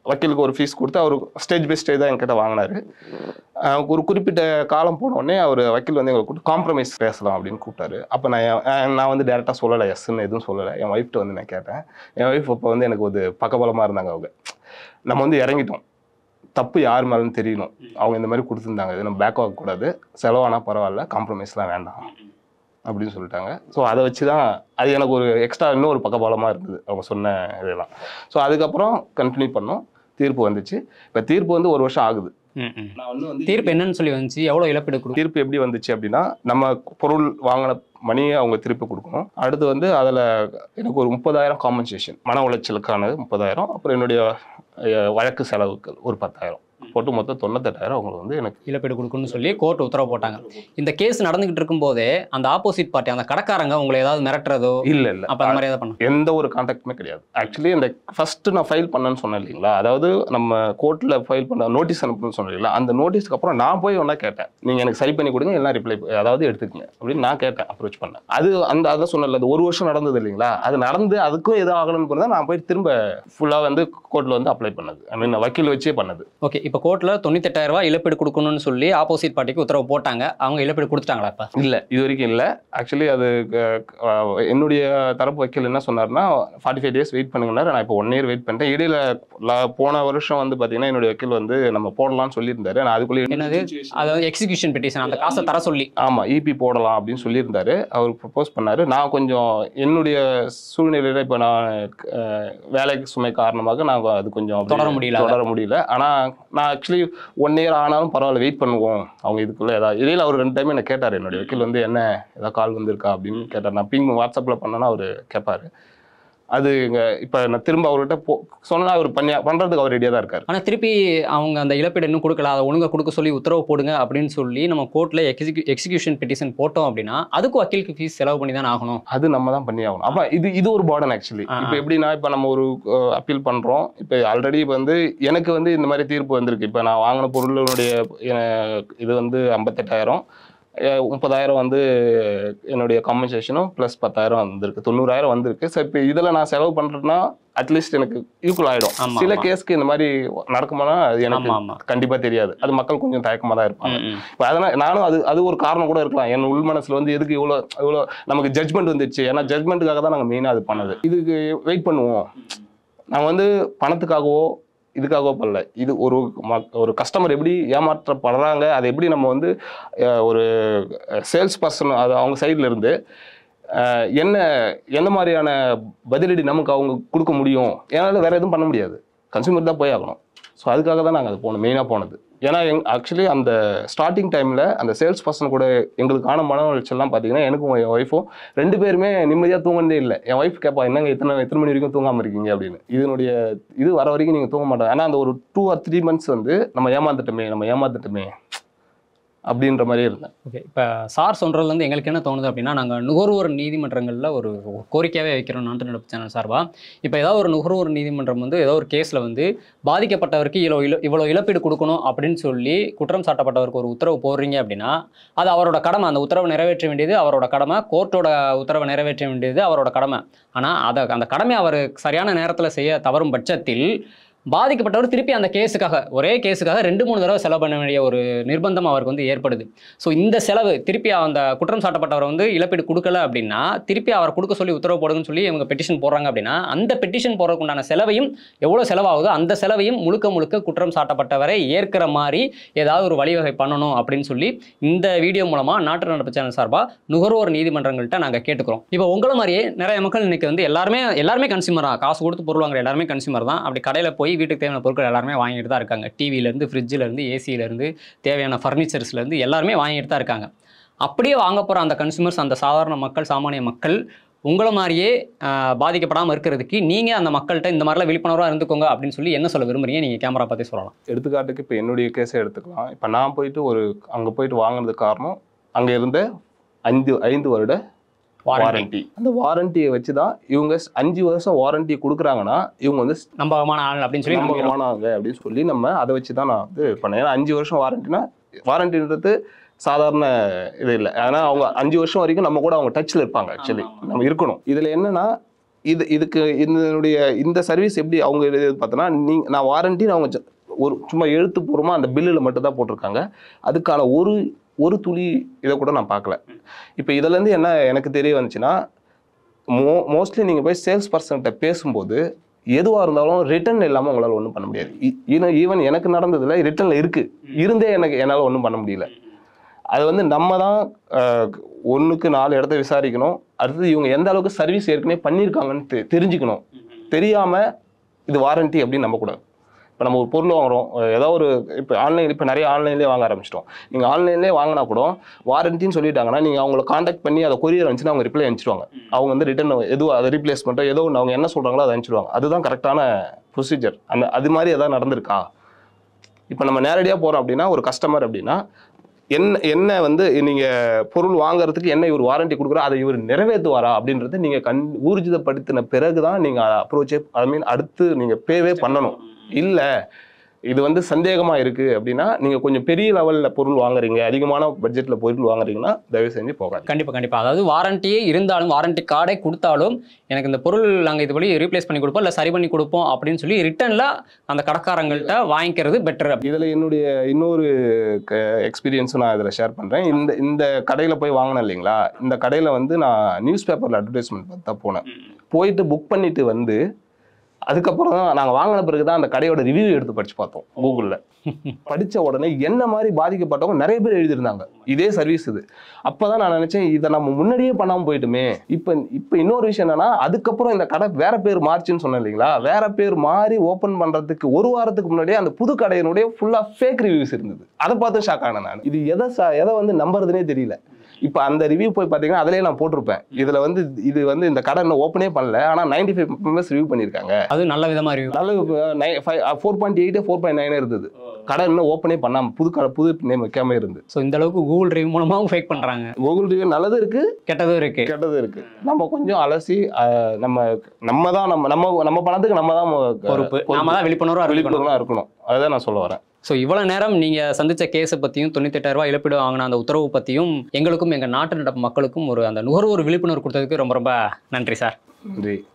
வக்கீலுக்கு ஒரு ஃபீஸ் கொடுத்து அவர் ஸ்டேஜ் பை ஸ்டேஜ் தான் என்கிட்ட வாங்கினார். ஒரு குறிப்பிட்ட காலம் போனோடனே அவர் வக்கீல் வந்து எங்களை கூப்பிட்டு காம்ப்ரமைஸ் பேசலாம் அப்படின்னு கூப்பிட்டாரு. அப்போ நான் வந்து டேரெக்டாக சொல்லலை, எஸ்ன்னு எதுவும் சொல்லலை. என் ஒய்ஃப்ட்ட வந்து நான் கேட்டேன். என் ஒய்ஃப் அப்போ வந்து எனக்கு ஒரு பக்கபலமாக இருந்தாங்க. அவங்க நம்ம வந்து இறங்கிட்டோம், தப்பு யார் மேலேன்னு தெரியணும், அவங்க இந்த மாதிரி கொடுத்துருந்தாங்க, இது நம்ம பேக் ஆகக்கூடாது, செலவானால் பரவாயில்ல, காம்ப்ரமைஸ்லாம் வேண்டாம் அப்படின்னு சொல்லிட்டாங்க. ஸோ அதை வச்சு தான் அது எனக்கு ஒரு எக்ஸ்ட்ரா இன்னும் ஒரு பக்கபலமாக இருந்தது அவங்க சொன்ன இதெல்லாம். ஸோ அதுக்கப்புறம் கண்டினியூ பண்ணோம். தீர்ப்பு வந்துச்சு. இப்போ தீர்ப்பு வந்து 1 வருஷம் ஆகுது. தீர்ப்பு என்னன்னு சொல்லி வந்துச்சு, எவ்வளோ இழப்பீடு கொடுக்கும்? தீர்ப்பு எப்படி வந்துச்சு அப்படின்னா, நம்ம பொருள் வாங்கின மணியை அவங்க திருப்பி கொடுக்கணும். அடுத்து வந்து அதில் எனக்கு ஒரு 30,000 காம்பன்சேஷன், மன உளைச்சலுக்கானது 30,000, அப்புறம் என்னுடைய வழக்கு செலவுக்கு ஒரு 10,000 போட்டு மொத்தம் 98,000 அவங்களுக்கு வந்து எனக்கு இழப்பீடு கொடுக்கணும்னு சொல்லி கோர்ட் உத்தரவு போட்டாங்க. இந்த கேஸ் நடந்துகிட்டு இருக்கும்போதே அந்த ஆப்போசிட் பார்ட்டி, அந்த கடைக்காரங்க உங்களை ஏதாவது மிரட்டுறதோ? இல்லை அப்போ அந்த மாதிரி ஏதாவது பண்ண எந்த ஒரு கான்டாக்டுமே கிடையாது. ஆக்சுவலி இந்த ஃபர்ஸ்ட் நான் ஃபைல் பண்ணேன்னு சொன்னேன் இல்லைங்களா, அதாவது நம்ம கோர்ட்டில் ஃபைல் பண்ண நோட்டீஸ் அனுப்புன்னு சொன்னேன் இல்லைங்களா, அந்த நோட்டீஸ்க்கு அப்புறம் நான் போய் ஒன்றா கேட்டேன், நீங்கள் எனக்கு சரி பண்ணி கொடுங்க, எல்லாம் ரிப்ளை அதாவது எடுத்துக்கங்க அப்படின்னு நான் கேட்டேன், அப்ரோச் பண்ணேன். அதை சொன்னல, அது 1 வருஷம் நடந்தது இல்லைங்களா, அது நடந்து அதுக்கும் எதாவது ஆகணும்னு போனதா நான் போய் திரும்ப ஃபுல்லாக வந்து கோர்ட்டில் வந்து அப்ளை பண்ணது. ஐ மீன் வக்கீல் வச்சே பண்ணது. ஓகே, இப்போ கோர்ட்டில் 98,000 ரூபாய் இழப்பீடு கொடுக்கணும்னு சொல்லி ஆப்போசிட் பார்ட்டிக்கு உத்தரவு போட்டாங்க. அவங்க இழப்பீடு கொடுத்துட்டாங்களா? இப்போ இல்லை, இது வரைக்கும் இல்லை. ஆக்சுவலி அது என்னுடைய தரப்பு வக்கீல் என்ன சொன்னார்னா, 45 டேஸ் வெயிட் பண்ணுங்கன்னாரு. நான் இப்போ 1 இயர் வெயிட் பண்ணிட்டேன். இடையில போன வருஷம் வந்து பார்த்தீங்கன்னா என்னுடைய வக்கீல் வந்து நம்ம போடலாம்னு சொல்லியிருந்தாரு. நான் அதுக்குள்ளே என்னது, அதாவது எக்ஸிகியூஷன் பெட்டிஷன், அந்த காசை தர சொல்லி. ஆமாம், இபி போடலாம் அப்படின்னு சொல்லியிருந்தாரு. அவர் ப்ரப்போஸ் பண்ணார். நான் கொஞ்சம் என்னுடைய சூழ்நிலையில் இப்போ நான் வேலைக்கு சுமை காரணமாக நான் அது கொஞ்சம் தொடர முடியல. ஆனால் நான் ஆக்சுவலி 1 இயர் ஆனாலும் பரவாயில்ல, வெயிட் பண்ணுவோம், அவங்க இதுக்குள்ளே ஏதாவது. இடையில அவர் 2 டைம் என்ன கேட்டார், என்னுடைய வக்கீல் வந்து என்ன ஏதாவது கால் வந்திருக்கா அப்படின்னு கேட்டார். நான் பிங் வாட்ஸ்அப்பில் பண்ணேன்னா அவர் கேட்பார். அது இப்போ நான் திரும்ப அவர்கிட்ட சொன்னால் அவர் பண்ணுறதுக்கு அவர் ரெடியாக தான் இருக்கார். ஆனால் திருப்பி அவங்க அந்த இழப்பீடு இன்னும் கொடுக்கல, அதை ஒழுங்காக கொடுக்க சொல்லி உத்தரவு போடுங்க அப்படின்னு சொல்லி நம்ம கோர்ட்டில் எக்ஸிகியூஷன் பெட்டிஷன் போட்டோம் அப்படின்னா அதுக்கு வக்கீலுக்கு ஃபீஸ் செலவு பண்ணி தான் ஆகணும். அது நம்ம தான் பண்ணி ஆகணும். அப்போ இது ஒரு பார்டன் ஆக்சுவலி. இப்போ எப்படின்னா, இப்போ நம்ம ஒரு அப்பீல் பண்ணுறோம். இப்போ ஆல்ரெடி இப்போ வந்து எனக்கு வந்து இந்த மாதிரி தீர்ப்பு வந்திருக்கு. இப்போ நான் வாங்கின பொருளுடைய இது வந்து 58,000, 30,000 வந்து என்னுடைய காம்பன்சேஷனும் ப்ளஸ் 10,000 வந்திருக்கு, 90,000 வந்திருக்கு. ஸோ இப்போ இதில் நான் செலவு பண்ணுறேன்னா அட்லீஸ்ட் எனக்கு ஈக்குவல் ஆகிடும். சில கேஸ்க்கு இந்த மாதிரி நடக்குமானா அது எனக்கு கண்டிப்பாக தெரியாது. அது மக்கள் கொஞ்சம் தயக்கமாக தான் இருப்பாங்க. இப்போ அதனால் நானும் அது ஒரு காரணம் கூட இருக்கலாம். என் உள் மனசில் வந்து எதுக்கு இவ்வளோ நமக்கு ஜட்ஜ்மெண்ட் வந்துடுச்சு, ஏன்னா ஜட்ஜ்மெண்ட்டுக்காக தான் நாங்கள் மெயினாக அது பண்ணது. இதுக்கு வெயிட் பண்ணுவோம், நாங்கள் வந்து பணத்துக்காகவோ இதுக்காகவோ பண்ணல. இது ஒரு கஸ்டமர் எப்படி ஏமாற்றப்படுறாங்க, அதை எப்படி நம்ம வந்து ஒரு சேல்ஸ் பர்சன் அது அவங்க சைடில் இருந்து என்ன மாதிரியான பதிலடி நமக்கு அவங்க கொடுக்க முடியும். ஏன்னா வேறு எதுவும் பண்ண முடியாது, கன்சூமர் தான் போய் ஆகணும். ஸோ அதுக்காக தான் நாங்கள் அது மெயினாக போனது. ஏன்னா ஆக்சுவலி அந்த ஸ்டார்டிங் டைமில் அந்த சேல்ஸ் பர்சன் கூட எங்களுக்கான மன உளைச்சல்லாம் பார்த்தீங்கன்னா எனக்கும் என் ஒய்ஃபும் 2 பேருமே நிம்மதியாக தூங்கினதே இல்லை. என் ஒய்ஃப் கேட்பா என்னங்க எத்தனை மணி வரைக்கும் தூங்காமல் இருக்கீங்க அப்படின்னு. இதனுடைய இது வர வரைக்கும் நீங்கள் தூங்க மாட்டாங்க. ஆனால் அந்த ஒரு 2 or 3 months வந்து நம்ம ஏமாந்துட்டோமே அப்படின்ற மாதிரியே இருந்தேன். ஓகே, இப்போ சார் சொல்கிறதுலேருந்து எங்களுக்கு என்ன தோணுது அப்படின்னா, நாங்கள் நுகர்வோர் நீதிமன்றங்களில் ஒரு கோரிக்கையாகவே வைக்கிறோம் நாட்டு நடப்பு சேனல் சார்பாக. இப்போ ஏதாவது ஒரு நுகர்வோர் நீதிமன்றம் வந்து ஏதோ ஒரு கேஸில் வந்து பாதிக்கப்பட்டவருக்கு இவ்வளோ இழப்பீடு கொடுக்கணும் அப்படின்னு சொல்லி குற்றம் சாட்டப்பட்டவருக்கு ஒரு உத்தரவு போடுறீங்க அப்படின்னா, அது அவரோட கடமை. அந்த உத்தரவை நிறைவேற்ற வேண்டியது அவரோட கடமை. கோர்ட்டோட உத்தரவை நிறைவேற்ற வேண்டியது அவரோட கடமை. ஆனால் அந்த கடமை அவர் சரியான நேரத்தில் செய்ய தவறும் பட்சத்தில் பாதிக்கப்பட்டவர் திருப்பி அந்த கேஸுக்காக ஒரே கேஸுக்காக 2-3 தடவை செலவு பண்ண வேண்டிய ஒரு நிர்பந்தம் அவருக்கு வந்து ஏற்படுது. ஸோ இந்த செலவு திருப்பி அந்த குற்றம் சாட்டப்பட்டவர் வந்து இழப்பீடு கொடுக்கல அப்படின்னா திருப்பி அவர் கொடுக்க சொல்லி உத்தரவு போடுங்கன்னு சொல்லி இவங்க பெட்டிஷன் போடுறாங்க அப்படின்னா, அந்த பெட்டிஷன் போடுறதுக்கு உண்டான செலவையும் எவ்வளோ செலவாகுதோ அந்த செலவையும் முழுக்க குற்றம் சாட்டப்பட்டவரை ஏற்கிற மாதிரி ஏதாவது ஒரு வழிவகை பண்ணணும் அப்படின்னு சொல்லி இந்த வீடியோ மூலமாக நாட்டு நடப்பு சேனல் சார்பாக நுகர்வோர் நீதிமன்றங்கள்கிட்ட நாங்கள் கேட்டுக்கிறோம். இப்போ உங்களை மாதிரியே நிறைய மக்கள் இன்னைக்கு வந்து எல்லாருமே கன்சியூமர் தான். காசு கொடுத்து பொருள் வாங்குற எல்லாருமே கன்சியூமர் தான். அப்படி கடையில் போய் வீட்டுக்கு தேவையான பொருட்கள் எல்லாருமே வாங்கிட்டு தான் இருக்காங்க. டிவிலேருந்து, ஃப்ரிட்ஜிலேருந்து, ஏசியிலேருந்து, தேவையான ஃபர்னிச்சர்ஸ்லேருந்து எல்லாருமே வாங்கிட்டு தான் இருக்காங்க. அப்படியே வாங்க போகிற அந்த கன்சூமர்ஸ், அந்த சாதாரண மக்கள், சாமானிய மக்கள் உங்களை மாதிரியே பாதிக்கப்படாமல் இருக்கிறதுக்கு நீங்கள் அந்த மக்கள்கிட்ட இந்த மாதிரிலாம் விழிப்புணர்வாக இருந்துக்கோங்க அப்படின்னு சொல்லி என்ன சொல்ல விரும்புறீங்க? நீங்கள் கேமரா பார்த்து சொல்லலாம். எடுத்துக்காட்டுக்கு இப்போ என்னுடைய கேஸை எடுத்துக்கலாம். இப்போ நான் போயிட்டு அங்கே போயிட்டு வாங்கினதுக்கு காரணம் அங்கே இருந்த 5 வருட வாரண்டி. அந்த வாரண்டியை வச்சு தான் இவங்க 5 வருஷம் வாரண்டி கொடுக்குறாங்கன்னா இவங்க வந்து நம்பகமான ஆள் அப்படின்னு சொல்லி நம்ம அதை வச்சு தான் நான் வந்து பண்ணேன். ஏன்னா 5 வருஷம் வாரண்டின்றது சாதாரண இது இல்லை. ஏன்னா அவங்க 5 வருஷம் வரைக்கும் நம்ம கூட அவங்க டச்சில் இருப்பாங்க. ஆக்சுவலி நம்ம இருக்கணும். இதில் என்னன்னா இதுக்கு இந்த சர்வீஸ் எப்படி அவங்க பார்த்தோன்னா, நான் வாரண்டின்னு அவங்க ஒரு சும்மா எழுத்துப்பூர்வமாக அந்த பில்லில் மட்டும் தான் போட்டிருக்காங்க. அதுக்கான ஒரு துளி இதை கூட நான் பார்க்கல. இப்போ இதுலேருந்து என்ன எனக்கு தெரிய வந்துச்சுன்னா, மோஸ்ட்லி நீங்கள் போய் சேல்ஸ் பர்சன்கிட்ட பேசும்போது எதுவாக இருந்தாலும் ரிட்டர்ன் இல்லாமல் உங்களால் ஒன்றும் பண்ண முடியாது. ஈவன் எனக்கு நடந்ததில் ரிட்டர்னில் இருந்தே என்னால் ஒன்றும் பண்ண முடியல. அது வந்து நம்ம தான் 1க்கு 4 இடத்த விசாரிக்கணும். அடுத்தது இவங்க எந்த அளவுக்கு சர்வீஸ் ஏற்கனவே பண்ணியிருக்காங்கன்னு தெரிஞ்சுக்கணும். தெரியாமல் இது வாரண்டி அப்படின்னு நம்பக்கூடாது. இப்போ நம்ம ஒரு பொருள் வாங்குகிறோம், ஏதாவது இப்போ நிறைய ஆன்லைன்லேயே வாங்க ஆரம்பிச்சிட்டோம். நீங்கள் ஆன்லைன்லேயே வாங்கினா கூட வாரண்டின்னு சொல்லிட்டாங்கன்னா நீங்கள் அவங்களை காண்டாக்ட் பண்ணி அதை கொரியர் அனுப்பிச்சுன்னா அவங்க ரிப்ளை அனுப்பிச்சிடுவாங்க. அவங்க வந்து ரிட்டர்ன் எதுவும் அதை ரீப்ளேஸ்மெண்ட்டோ ஏதோ ஒன்று அவங்க என்ன சொல்கிறாங்களோ அதை அனுப்பிச்சிடுவாங்க. அதுதான் கரெக்டான ப்ரொசீஜர். அது மாதிரி எதாவது நடந்திருக்கா? இப்போ நம்ம நேரடியாக போகிறோம் அப்படின்னா, ஒரு கஸ்டமர் அப்படின்னா என்ன வந்து நீங்கள் பொருள் வாங்குறதுக்கு என்ன இவர் வாரண்டி கொடுக்குறா, அதை இவர் நிறைவேற்றுவாரா அப்படின்றத நீங்கள் ஊர்ஜிதப்படுத்தின பிறகு தான் நீங்கள் அப்ரோச்சே அடுத்து நீங்கள் பேவே பண்ணணும். இல்லை இது வந்து சந்தேகமாக இருக்குது அப்படின்னா நீங்கள் கொஞ்சம் பெரிய லெவலில் பொருள் வாங்குறீங்க, அதிகமான பட்ஜெட்டில் பொருள் வாங்குறீங்கன்னா தயவு செஞ்சு போகாது. கண்டிப்பாக. அதாவது வாரண்டியே இருந்தாலும், வாரண்டி கார்டே கொடுத்தாலும் எனக்கு இந்த பொருள் நாங்கள் இது வழி ரீப்ளேஸ் பண்ணி கொடுப்போம், இல்லை சரி பண்ணி கொடுப்போம் அப்படின்னு சொல்லி ரிட்டர்னில் அந்த கடைக்காரங்கள்ட்ட வாங்கிக்கிறது பெட்டர். இதில் என்னுடைய இன்னொரு எக்ஸ்பீரியன்ஸும் நான் இதில் ஷேர் பண்ணுறேன். இந்த கடையில் போய் வாங்கினேன் இல்லைங்களா, இந்த கடையில் வந்து நான் நியூஸ் பேப்பரில் அட்வர்டைஸ்மெண்ட் பார்த்து தான் போனேன். போயிட்டு புக் பண்ணிட்டு வந்து அதுக்கப்புறம் தான் நாங்கள் வாங்கின பிறகு தான் அந்த கடையோட ரிவ்யூ எடுத்து படித்து பார்த்தோம் கூகுளில். படித்த உடனே என்ன மாதிரி பாதிக்கப்பட்டவங்க நிறைய பேர் எழுதியிருந்தாங்க இதே சர்வீஸ் இது. அப்போ தான் நான் நினச்சேன், இதை நம்ம முன்னாடியே பண்ணாமல் போயிட்டுமே. இப்போ இன்னொரு விஷயம் என்னன்னா, அதுக்கப்புறம் இந்த கடை வேற பேர் மாறிச்சுன்னு சொன்னேன் இல்லைங்களா, வேற பேர் மாறி ஓப்பன் பண்ணுறதுக்கு 1 வாரத்துக்கு முன்னாடியே அந்த புது கடையினுடைய ஃபுல்லாக ஃபேக் ரிவ்யூஸ் இருந்தது. அதை பார்த்து ஷாக் ஆனேன் நான். இது எதை வந்து நம்புறதுனே தெரியல. இப்போ அந்த ரிவ்யூ போய் பார்த்தீங்கன்னா அதிலே நான் போட்டிருப்பேன், இதில் வந்து இது வந்து இந்த கடை இன்னும் ஓப்பனே பண்ணல, ஆனால் 95 மெம்பர்ஸ் ரிவ்யூ பண்ணியிருக்காங்க. அது நல்ல விதமாக ரிவ்யூ. நல்ல 4.8 4.9 இருந்தது. கடை இன்னும் ஓப்பனே பண்ணாமல் புது நேம் வைக்காம இருந்து. ஸோ இந்த அளவுக்கு கூகுள் ரிவ்யூ மூலமாகவும் ஃபேக் பண்ணுறாங்க. கூகுள் ரிவ்யூ நல்லது இருக்குது, கெட்டதும் இருக்குது. நம்ம கொஞ்சம் அலசி நம்ம தான் நம்ம பணத்துக்கு நம்ம தான் பொறுப்பு, நம்ம தான் விழிப்புணர்வாக இருக்கணும். அதுதான் நான் சொல்ல வரேன். ஸோ இவ்வளோ நேரம் நீங்கள் சந்தித்த கேஸை பற்றியும் 98,000 ரூபாய் இழப்பீடு வாங்கின அந்த உத்தரவு பற்றியும் எங்களுக்கும் எங்கள் நாட்டு நடப்பு மக்களுக்கும் அந்த நுகர்வோர் விழிப்புணர்வு கொடுத்ததுக்கு ரொம்ப ரொம்ப நன்றி சார்.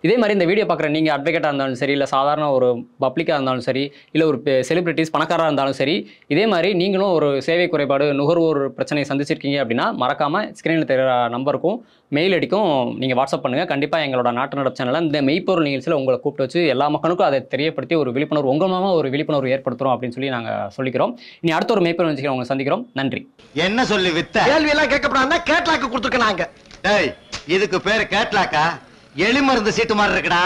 இதே மாதிரி இந்த வீடியோ பார்க்குற நீங்கள் அட்வொகேட்டாக இருந்தாலும் சரி, இல்லை சாதாரண ஒரு பப்ளிக்காக இருந்தாலும் சரி, இல்லை ஒரு செலிபிரிட்டிஸ் பணக்காராக இருந்தாலும் சரி, இதே மாதிரி நீங்களும் ஒரு சேவை குறைபாடு நுகர்வோர் பிரச்சனையை சந்திச்சிருக்கீங்க அப்படின்னா மறக்காமல் ஸ்க்ரீனில் தெரிகிற நம்பருக்கும் மெயில் அடிக்கும் நீங்கள் வாட்ஸ்அப் பண்ணுங்கள். கண்டிப்பாக எங்களோட நாட்டு நடப்பு சேனலில் இந்த மெய்ப்பொருள் நிகழ்ச்சியில் உங்களை கூப்பிட்டு வச்சு எல்லா மக்களுக்கும் அதை தெரியப்படுத்தி ஒரு விழிப்புணர்வு உங்கள் மூலமாக ஒரு விழிப்புணர்வு ஏற்படுத்துகிறோம் அப்படின்னு சொல்லி நாங்கள் சொல்லிக்கிறோம். இனி அடுத்த ஒரு மெய்ப்பொருள் நிகழ்ச்சியில் உங்களை சந்திக்கிறோம். நன்றி. என்ன சொல்லி வித்த கேள்வி எல்லாம் கேட்கப்படாதுன்னா கேட்லாக்கு கொடுத்துருக்காங்க. இதுக்கு பேரு கேட்லாக்கா? எலி மருந்து சீட்டு மாதிரி இருக்குடா.